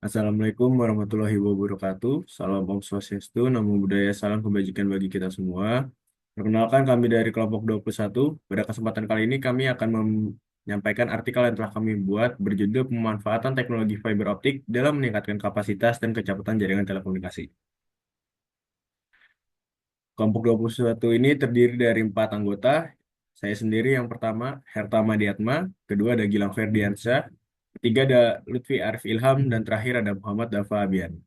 Assalamualaikum warahmatullahi wabarakatuh. Salam Om Swastiastu, Namo Buddhaya, salam kebajikan bagi kita semua. Perkenalkan kami dari kelompok 21. Pada kesempatan kali ini kami akan menyampaikan artikel yang telah kami buat berjudul Pemanfaatan Teknologi Fiber Optik dalam Meningkatkan Kapasitas dan Kecepatan Jaringan Telekomunikasi. Kelompok 21 ini terdiri dari 4 anggota. Saya sendiri yang pertama, Hertama Diatma, kedua ada Gilang Ferdiansyah, ketiga ada Lutfi Arif Ilham, dan terakhir ada Muhammad Dafa Abian.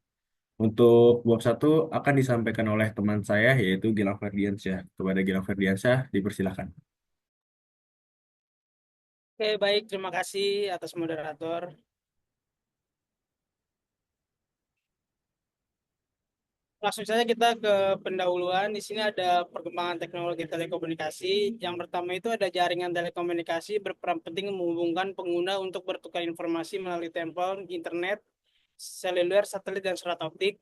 Untuk bab satu akan disampaikan oleh teman saya yaitu Gilang Ferdiansyah. Kepada Gilang Ferdiansyah dipersilahkan. Oke, baik. Terima kasih atas moderator. Langsung saja kita ke pendahuluan. Di sini ada perkembangan teknologi telekomunikasi. Yang pertama itu ada jaringan telekomunikasi berperan penting menghubungkan pengguna untuk bertukar informasi melalui telepon, internet, seluler, satelit, dan serat optik.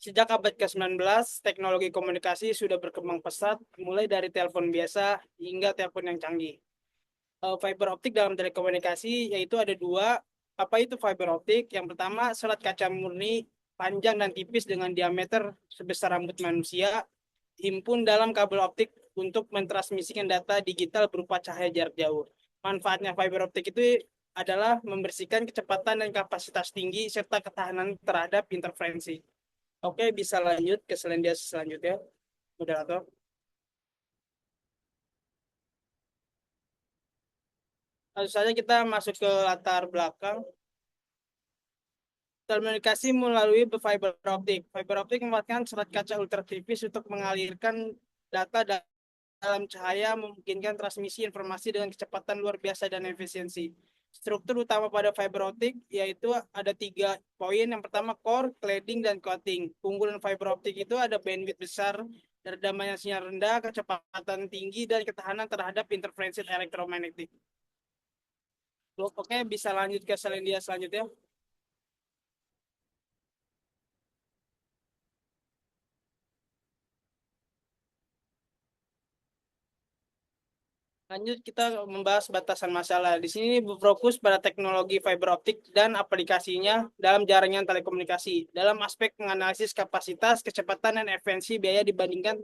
Sejak abad ke-19, teknologi komunikasi sudah berkembang pesat, mulai dari telepon biasa hingga telepon yang canggih. Fiber optik dalam telekomunikasi yaitu ada dua. Apa itu fiber optik? Yang pertama, serat kaca murni panjang dan tipis dengan diameter sebesar rambut manusia dihimpun dalam kabel optik untuk mentransmisikan data digital berupa cahaya jarak jauh. Manfaatnya fiber optik itu adalah membersihkan kecepatan dan kapasitas tinggi serta ketahanan terhadap interferensi. Oke, bisa lanjut ke selanjutnya, moderator. Langsung saja kita masuk ke latar belakang. Komunikasi melalui fiber optik. Fiber optik memanfaatkan serat kaca ultra tipis untuk mengalirkan data dalam cahaya, memungkinkan transmisi informasi dengan kecepatan luar biasa dan efisiensi. Struktur utama pada fiber optik yaitu ada 3 poin. Yang pertama core, cladding, dan coating. Keunggulan fiber optik itu ada bandwidth besar, redamanya sinyal rendah, kecepatan tinggi, dan ketahanan terhadap interferensi elektromagnetik. Oke, bisa lanjut ke selanjutnya. Lanjut kita membahas batasan masalah. Di sini berfokus pada teknologi fiber optik dan aplikasinya dalam jaringan telekomunikasi. Dalam aspek menganalisis kapasitas, kecepatan, dan efisiensi biaya dibandingkan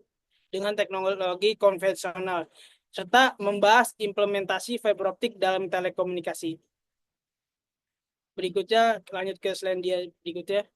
dengan teknologi konvensional. Serta membahas implementasi fiber optik dalam telekomunikasi. Berikutnya lanjut ke slide berikutnya.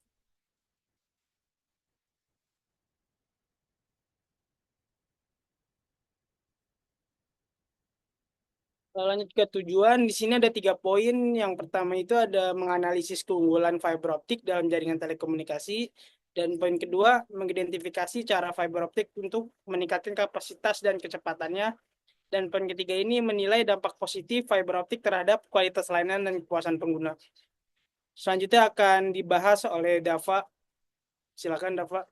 Lanjut ke tujuan, di sini ada 3 poin. Yang pertama itu ada menganalisis keunggulan fiber optik dalam jaringan telekomunikasi. Dan poin kedua, mengidentifikasi cara fiber optik untuk meningkatkan kapasitas dan kecepatannya. Dan poin ketiga ini menilai dampak positif fiber optik terhadap kualitas layanan dan kepuasan pengguna. Selanjutnya akan dibahas oleh Dava. Silakan Dava.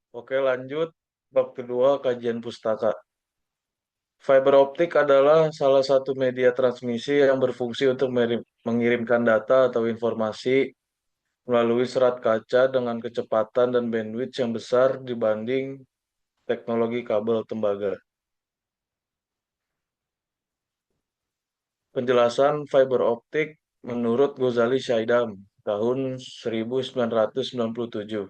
Oke, lanjut. Bab kedua, kajian pustaka. Fiber optik adalah salah satu media transmisi yang berfungsi untuk mengirimkan data atau informasi melalui serat kaca dengan kecepatan dan bandwidth yang besar dibanding teknologi kabel tembaga. Penjelasan fiber optik menurut Ghazali Shaidam tahun 1997.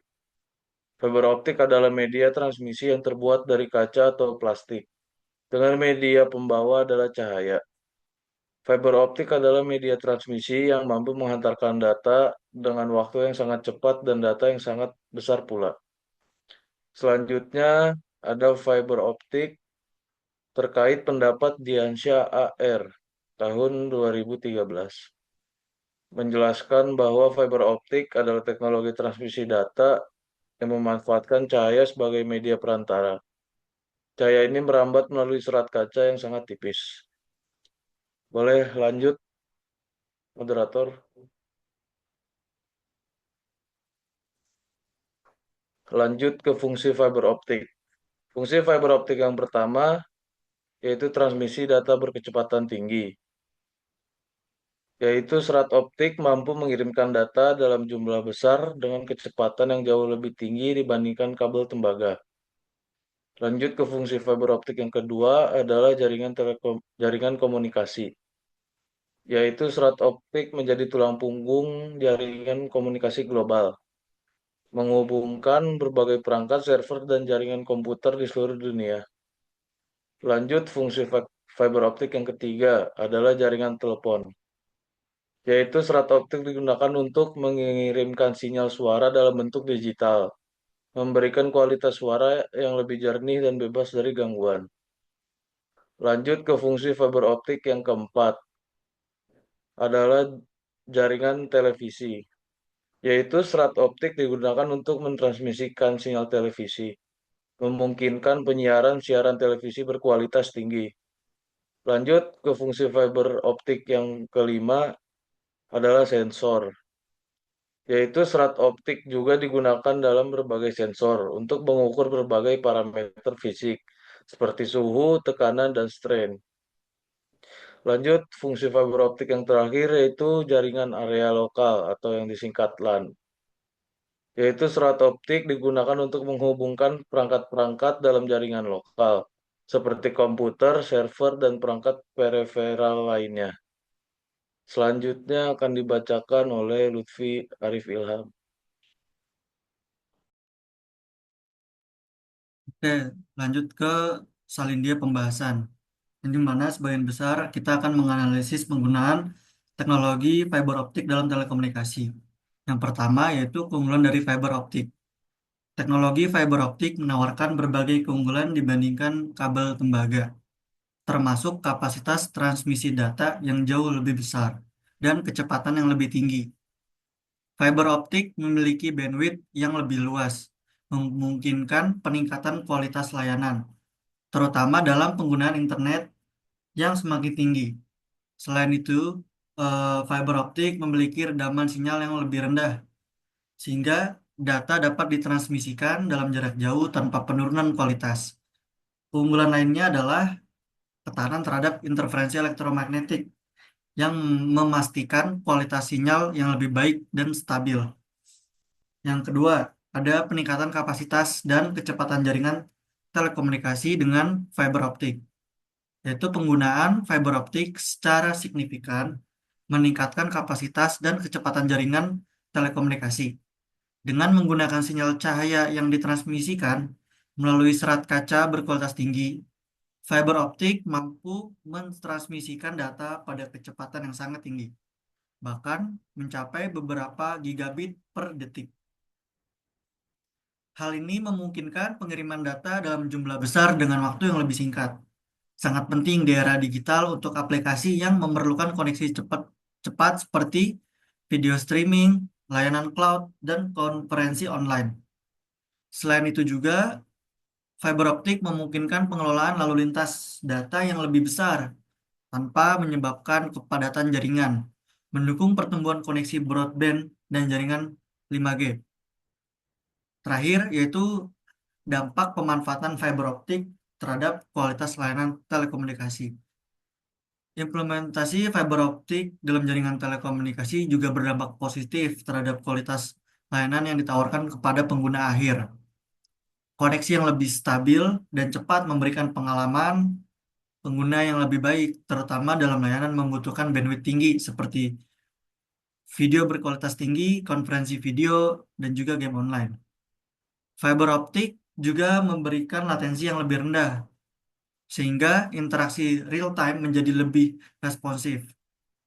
Fiber optik adalah media transmisi yang terbuat dari kaca atau plastik, dengan media pembawa adalah cahaya. Fiber optik adalah media transmisi yang mampu menghantarkan data dengan waktu yang sangat cepat dan data yang sangat besar pula. Selanjutnya ada fiber optik terkait pendapat Diansyah AR tahun 2013. Menjelaskan bahwa fiber optik adalah teknologi transmisi data yang memanfaatkan cahaya sebagai media perantara. Cahaya ini merambat melalui serat kaca yang sangat tipis. Boleh lanjut, moderator? Lanjut ke fungsi fiber optik. Fungsi fiber optik yang pertama yaitu transmisi data berkecepatan tinggi, yaitu serat optik mampu mengirimkan data dalam jumlah besar dengan kecepatan yang jauh lebih tinggi dibandingkan kabel tembaga. Lanjut ke fungsi fiber optik yang kedua adalah jaringan komunikasi, yaitu serat optik menjadi tulang punggung jaringan komunikasi global, menghubungkan berbagai perangkat server dan jaringan komputer di seluruh dunia. Lanjut fungsi fiber optik yang ketiga adalah jaringan telepon, yaitu serat optik digunakan untuk mengirimkan sinyal suara dalam bentuk digital, memberikan kualitas suara yang lebih jernih dan bebas dari gangguan. Lanjut ke fungsi fiber optik yang keempat adalah jaringan televisi, yaitu serat optik digunakan untuk mentransmisikan sinyal televisi, memungkinkan penyiaran siaran televisi berkualitas tinggi. Lanjut ke fungsi fiber optik yang kelima adalah sensor, yaitu serat optik juga digunakan dalam berbagai sensor untuk mengukur berbagai parameter fisik seperti suhu, tekanan, dan strain. Lanjut, fungsi fiber optik yang terakhir yaitu jaringan area lokal atau yang disingkat LAN, yaitu serat optik digunakan untuk menghubungkan perangkat-perangkat dalam jaringan lokal, seperti komputer, server, dan perangkat periferal lainnya. Selanjutnya akan dibacakan oleh Lutfi Arif Ilham. Oke, lanjut ke salindia pembahasan. Yang di mana sebagian besar kita akan menganalisis penggunaan teknologi fiber optik dalam telekomunikasi. Yang pertama yaitu keunggulan dari fiber optik. Teknologi fiber optik menawarkan berbagai keunggulan dibandingkan kabel tembaga, termasuk kapasitas transmisi data yang jauh lebih besar dan kecepatan yang lebih tinggi. Fiber optik memiliki bandwidth yang lebih luas, memungkinkan peningkatan kualitas layanan, terutama dalam penggunaan internet yang semakin tinggi. Selain itu, fiber optik memiliki redaman sinyal yang lebih rendah, sehingga data dapat ditransmisikan dalam jarak jauh tanpa penurunan kualitas. Keunggulan lainnya adalah ketahanan terhadap interferensi elektromagnetik yang memastikan kualitas sinyal yang lebih baik dan stabil. Yang kedua, ada peningkatan kapasitas dan kecepatan jaringan telekomunikasi dengan fiber optik, yaitu penggunaan fiber optik secara signifikan meningkatkan kapasitas dan kecepatan jaringan telekomunikasi. Dengan menggunakan sinyal cahaya yang ditransmisikan melalui serat kaca berkualitas tinggi, fiber optik mampu mentransmisikan data pada kecepatan yang sangat tinggi, bahkan mencapai beberapa gigabit per detik. Hal ini memungkinkan pengiriman data dalam jumlah besar dengan waktu yang lebih singkat. Sangat penting di era digital untuk aplikasi yang memerlukan koneksi cepat seperti video streaming, layanan cloud, dan konferensi online. Selain itu juga, fiber optik memungkinkan pengelolaan lalu lintas data yang lebih besar tanpa menyebabkan kepadatan jaringan, mendukung pertumbuhan koneksi broadband dan jaringan 5G. Terakhir, yaitu dampak pemanfaatan fiber optik terhadap kualitas layanan telekomunikasi. Implementasi fiber optik dalam jaringan telekomunikasi juga berdampak positif terhadap kualitas layanan yang ditawarkan kepada pengguna akhir. Koneksi yang lebih stabil dan cepat memberikan pengalaman pengguna yang lebih baik, terutama dalam layanan membutuhkan bandwidth tinggi seperti video berkualitas tinggi, konferensi video, dan juga game online. Fiber optik juga memberikan latensi yang lebih rendah, sehingga interaksi real time menjadi lebih responsif.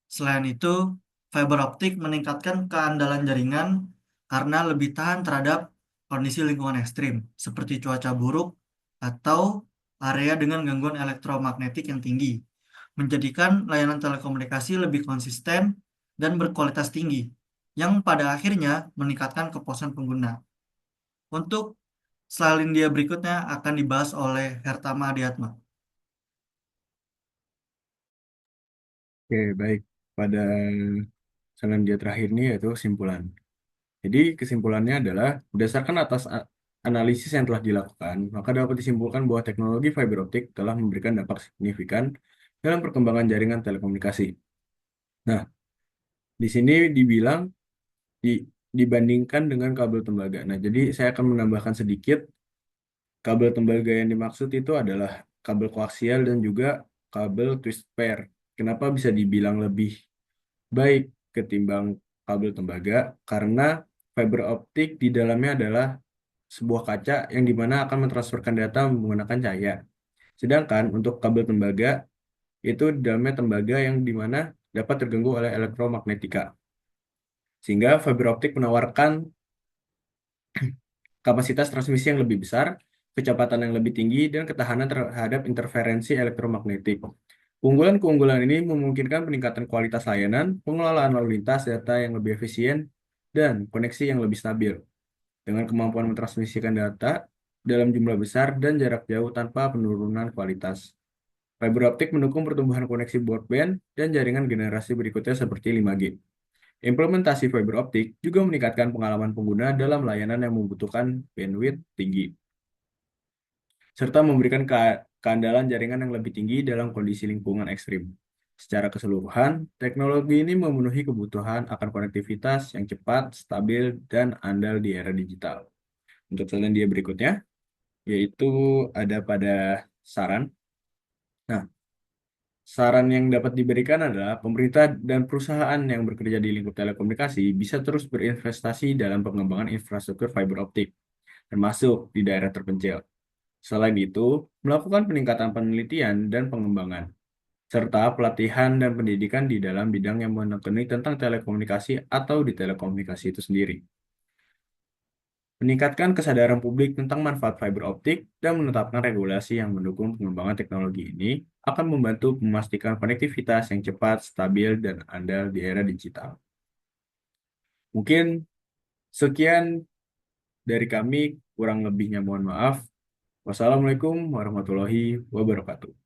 Selain itu, fiber optik meningkatkan keandalan jaringan karena lebih tahan terhadap kondisi lingkungan ekstrim, seperti cuaca buruk atau area dengan gangguan elektromagnetik yang tinggi, menjadikan layanan telekomunikasi lebih konsisten dan berkualitas tinggi, yang pada akhirnya meningkatkan kepuasan pengguna. Untuk slide dia berikutnya akan dibahas oleh Hertama Adiatma. Oke, baik. Pada selandia terakhir ini yaitu kesimpulan. Jadi kesimpulannya adalah berdasarkan atas analisis yang telah dilakukan, maka dapat disimpulkan bahwa teknologi fiber optik telah memberikan dampak signifikan dalam perkembangan jaringan telekomunikasi. Nah, di sini dibilang di, dibandingkan dengan kabel tembaga. Nah, jadi saya akan menambahkan sedikit Kabel tembaga yang dimaksud itu adalah kabel koaksial dan juga kabel twist pair. Kenapa bisa dibilang lebih baik ketimbang kabel tembaga? Karena fiber optik di dalamnya adalah sebuah kaca yang dimana akan mentransferkan data menggunakan cahaya. Sedangkan untuk kabel tembaga itu di dalamnya tembaga yang dimana dapat terganggu oleh elektromagnetika. Sehingga fiber optik menawarkan kapasitas transmisi yang lebih besar, kecepatan yang lebih tinggi, dan ketahanan terhadap interferensi elektromagnetik. Keunggulan-keunggulan ini memungkinkan peningkatan kualitas layanan, pengelolaan lalu lintas data yang lebih efisien, dan koneksi yang lebih stabil, dengan kemampuan mentransmisikan data dalam jumlah besar dan jarak jauh tanpa penurunan kualitas. Fiber optik mendukung pertumbuhan koneksi broadband dan jaringan generasi berikutnya seperti 5G. Implementasi fiber optik juga meningkatkan pengalaman pengguna dalam layanan yang membutuhkan bandwidth tinggi, serta memberikan keandalan jaringan yang lebih tinggi dalam kondisi lingkungan ekstrim. Secara keseluruhan, teknologi ini memenuhi kebutuhan akan konektivitas yang cepat, stabil, dan andal di era digital. Untuk selandia berikutnya, yaitu ada pada saran. Nah, saran yang dapat diberikan adalah pemerintah dan perusahaan yang bekerja di lingkup telekomunikasi bisa terus berinvestasi dalam pengembangan infrastruktur fiber optik, termasuk di daerah terpencil. Selain itu, melakukan peningkatan penelitian dan pengembangan, serta pelatihan dan pendidikan di dalam bidang yang menekuni tentang telekomunikasi atau di telekomunikasi itu sendiri. Meningkatkan kesadaran publik tentang manfaat fiber optik dan menetapkan regulasi yang mendukung pengembangan teknologi ini akan membantu memastikan konektivitas yang cepat, stabil, dan andal di era digital. Mungkin sekian dari kami, kurang lebihnya mohon maaf. Wassalamualaikum warahmatullahi wabarakatuh.